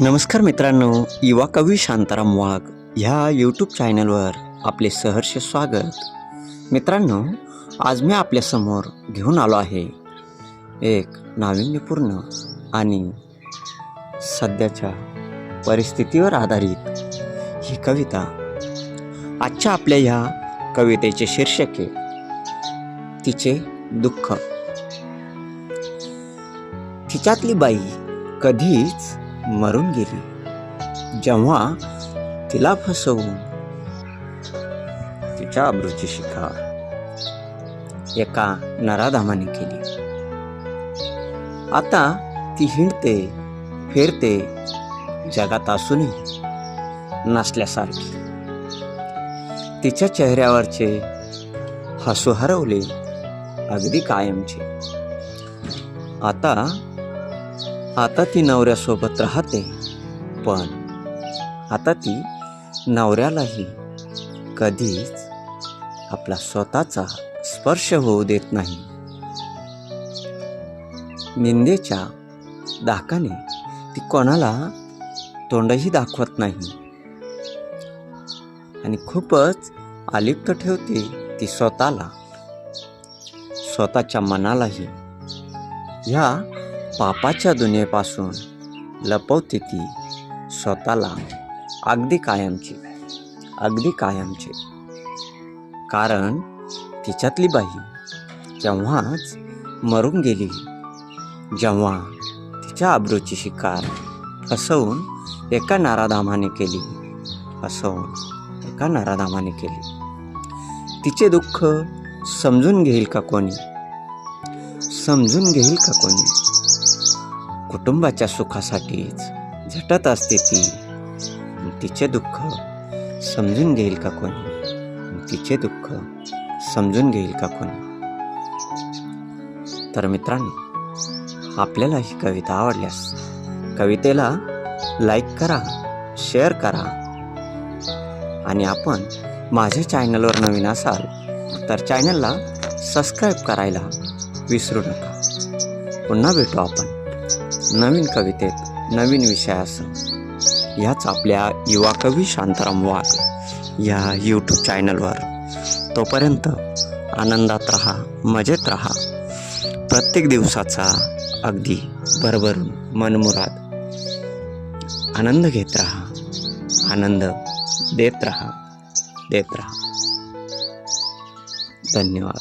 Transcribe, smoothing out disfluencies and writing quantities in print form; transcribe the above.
नमस्कार मित्रांनो, युवा कवी शांताराम वाघ ह्या यूट्यूब चॅनलवर आपले सहर्ष स्वागत. मित्रांनो, आज मी आपल्यासमोर घेऊन आलो आहे एक नाविन्यपूर्ण आणि सध्याच्या परिस्थितीवर आधारित ही कविता. आजच्या आपल्या ह्या कवितेचे शीर्षक आहे तिचे दुःख. तिच्यातली बाई कधीच मरून गेली जेव्हा तिला फसवून तिच्या अब्रूची शिकार एका नराधामाने केली. आता ती हिंडते फिरते जगात असूनही नसल्यासारखी. तिच्या चेहऱ्यावरचे हसू हरवले अगदी कायमचे. आता ती नवऱ्यासोबत राहते, पण आता ती नवऱ्यालाही कधीच आपला स्वतःचा स्पर्श होऊ देत नाही. निंदेच्या धाकाने ती कोणाला तोंडही दाखवत नाही आणि खूपच अलिप्त ठेवते ती स्वतःला, स्वतःच्या मनालाही. ह्या पापाच्या दुनियेपासून लपवते ती स्वतःला अगदी कायमचे. कारण तिच्यातली बाई केव्हाच मरून गेली जेव्हा तिच्या अब्रूची शिकार फसवून एका नराधामाने केली. तिचे दुःख समजून घेईल का कोणी? कुटुंबाच्या सुखासाठीच झटत असते ती. तिचे दुःख समजून घेईल का कोणी? तर मित्रांनो, आपल्याला ही कविता आवडल्यास कवितेला लाईक करा, शेअर करा आणि आपण माझ्या चॅनलवर नवीन असाल तर चॅनलला सबस्क्राईब करायला विसरू नका. पुन्हा भेटू आपण नवीन कवितेत नवीन विषयासह ह्याच आपल्या युवा कवी शांताराम वाघ या यूट्यूब चॅनलवर. तोपर्यंत आनंदात राहा, मजेत राहा. प्रत्येक दिवसाचा अगदी भरभरून मनमुराद आनंद घेत राहा, आनंद देत राहा. धन्यवाद.